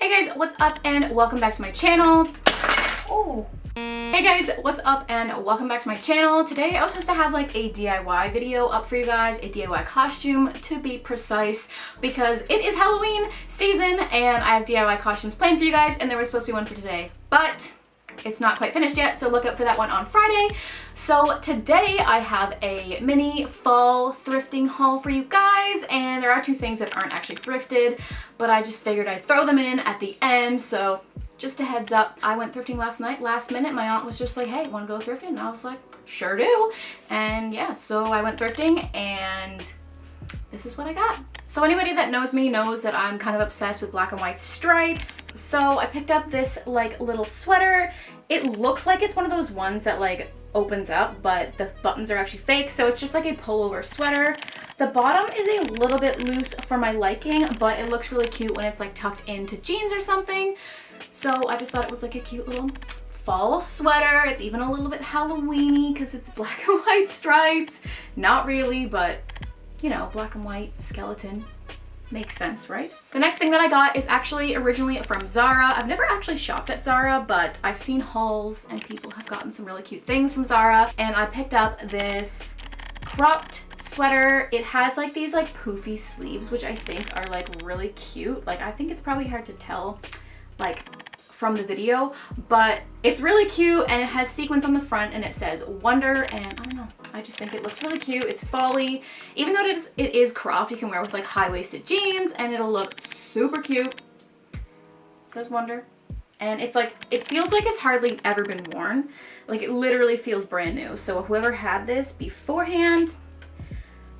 Hey guys, what's up and welcome back to my channel. Oh. Hey guys, what's up and welcome back to my channel. Today I was supposed to have like a DIY video up for you guys, a DIY costume to be precise, because it is Halloween season and I have DIY costumes planned for you guys and there was supposed to be one for today, but it's not quite finished yet, so look out for that one on Friday. So today I have a mini fall thrifting haul for you guys, and there are two things that aren't actually thrifted, but I just figured I'd throw them in at the end, so just a heads up. I went thrifting last night, last minute. My aunt was just like, hey, wanna go thrifting? And I was like, sure do. And yeah, so I went thrifting and this is what I got. So anybody that knows me knows that I'm kind of obsessed with black and white stripes. So I picked up this like little sweater. It looks like it's one of those ones that like opens up, but the buttons are actually fake. So it's just like a pullover sweater. The bottom is a little bit loose for my liking, but it looks really cute when it's like tucked into jeans or something. So I just thought it was like a cute little fall sweater. It's even a little bit Halloween-y because it's black and white stripes. Not really, but you know, black and white skeleton makes sense, right? The next thing that I got is actually originally from Zara. I've never actually shopped at Zara, but I've seen hauls and people have gotten some really cute things from Zara. And I picked up this cropped sweater. It has like these like poofy sleeves, which I think are like really cute. Like I think it's probably hard to tell like from the video, but it's really cute and it has sequins on the front and it says Wonder, and I don't know, I just think it looks really cute. It's folly. Even though it is cropped, you can wear it with like high-waisted jeans and it'll look super cute. It says Wonder. And it's like, it feels like it's hardly ever been worn. Like it literally feels brand new. So whoever had this beforehand,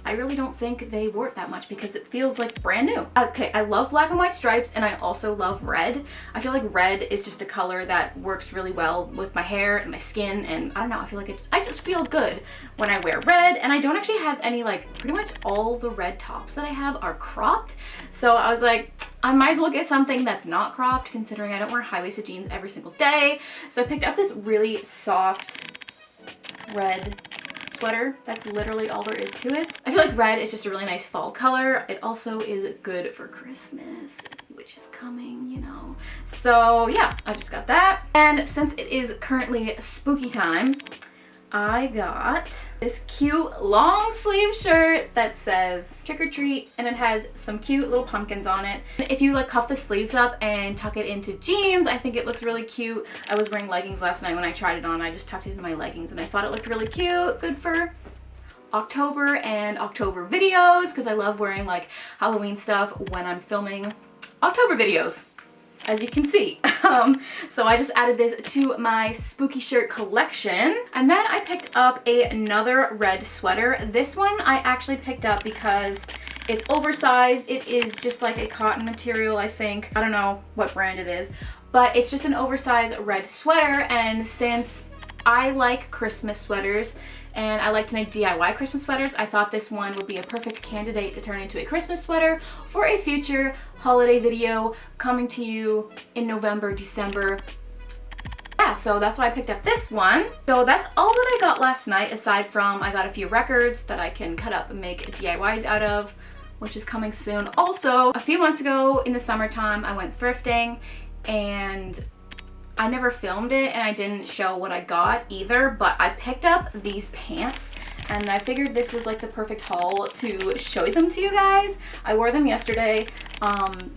I really don't think they wore it that much because it feels like brand new. Okay, I love black and white stripes and I also love red. I feel like red is just a color that works really well with my hair and my skin, and I don't know, I feel like I just feel good when I wear red. And I don't actually have any, like pretty much all the red tops that I have are cropped. So I was like, I might as well get something that's not cropped considering I don't wear high-waisted jeans every single day. So I picked up this really soft red sweater. That's literally all there is to it. I feel like red is just a really nice fall color. It also is good for Christmas, which is coming, you know. So yeah, I just got that. And since it is currently spooky time, I got this cute long sleeve shirt that says trick or treat, and it has some cute little pumpkins on it. If you like cuff the sleeves up and tuck it into jeans, I think it looks really cute. I was wearing leggings last night when I tried it on. I just tucked it into my leggings and I thought it looked really cute. Good for October and October videos because I love wearing like Halloween stuff when I'm filming October videos, as you can see. So I just added this to my spooky shirt collection. And then I picked up another red sweater. This one I actually picked up because it's oversized. It is just like a cotton material, I think. I don't know what brand it is, but it's just an oversized red sweater. And since I like Christmas sweaters and I like to make DIY Christmas sweaters, I thought this one would be a perfect candidate to turn into a Christmas sweater for a future holiday video coming to you in November, December. Yeah, so that's why I picked up this one. So that's all that I got last night, aside from I got a few records that I can cut up and make DIYs out of, which is coming soon. Also, a few months ago in the summertime, I went thrifting and I never filmed it and I didn't show what I got either, but I picked up these pants and I figured this was like the perfect haul to show them to you guys. I wore them yesterday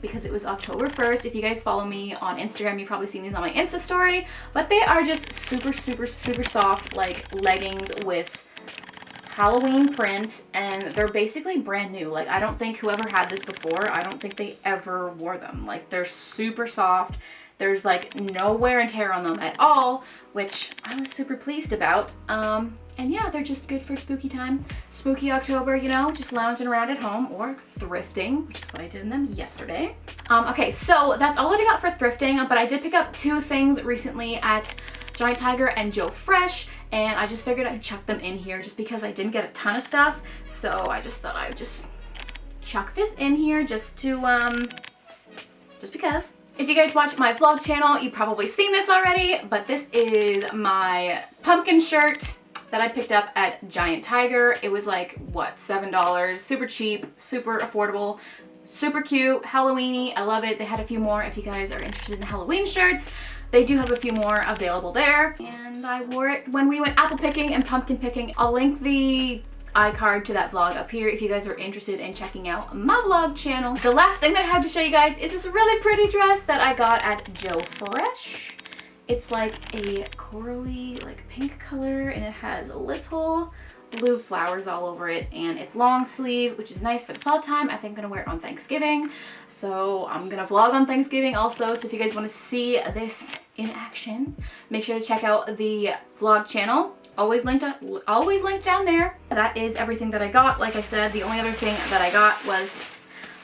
because it was October 1st. If you guys follow me on Instagram, you've probably seen these on my Insta story, but they are just super, super, super soft like leggings with Halloween print, and they're basically brand new. Like I don't think whoever had this before, I don't think they ever wore them. Like they're super soft. There's like no wear and tear on them at all, which I was super pleased about. And yeah, they're just good for spooky time. Spooky October, you know, just lounging around at home or thrifting, which is what I did in them yesterday. Okay, so that's all that I got for thrifting, but I did pick up two things recently at Giant Tiger and Joe Fresh, and I just figured I'd chuck them in here just because I didn't get a ton of stuff. So I just thought I would just chuck this in here just to, just because. If you guys watch my vlog channel, you've probably seen this already, but this is my pumpkin shirt that I picked up at Giant Tiger. It was like, what, $7? Super cheap, super affordable. Super cute, Halloweeny, I love it. They had a few more if you guys are interested in Halloween shirts. They do have a few more available there. And I wore it when we went apple picking and pumpkin picking. I'll link the iCard to that vlog up here if you guys are interested in checking out my vlog channel. The last thing that I have to show you guys is this really pretty dress that I got at Joe Fresh. It's like a corally, like pink color, and it has little blue flowers all over it, and it's long sleeve, which is nice for the fall time. I think I'm gonna wear it on Thanksgiving, so I'm gonna vlog on Thanksgiving also. So if you guys want to see this in action, make sure to check out the vlog channel. Always linked down there. That is everything that I got. Like I said, the only other thing that I got was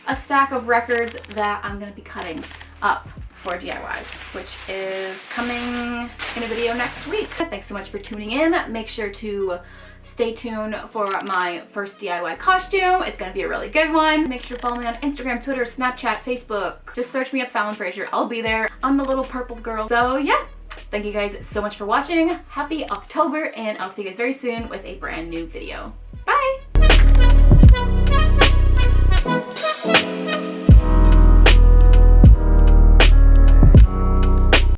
a stack of records that I'm gonna be cutting up for DIYs, which is coming in a video next week. Thanks so much for tuning in. Make sure to stay tuned for my first DIY costume. It's gonna be a really good one. Make sure to follow me on Instagram, Twitter, Snapchat, Facebook. Just search me up, Fallon Frazier. I'll be there. I'm the little purple girl. So yeah, thank you guys so much for watching. Happy October, and I'll see you guys very soon with a brand new video.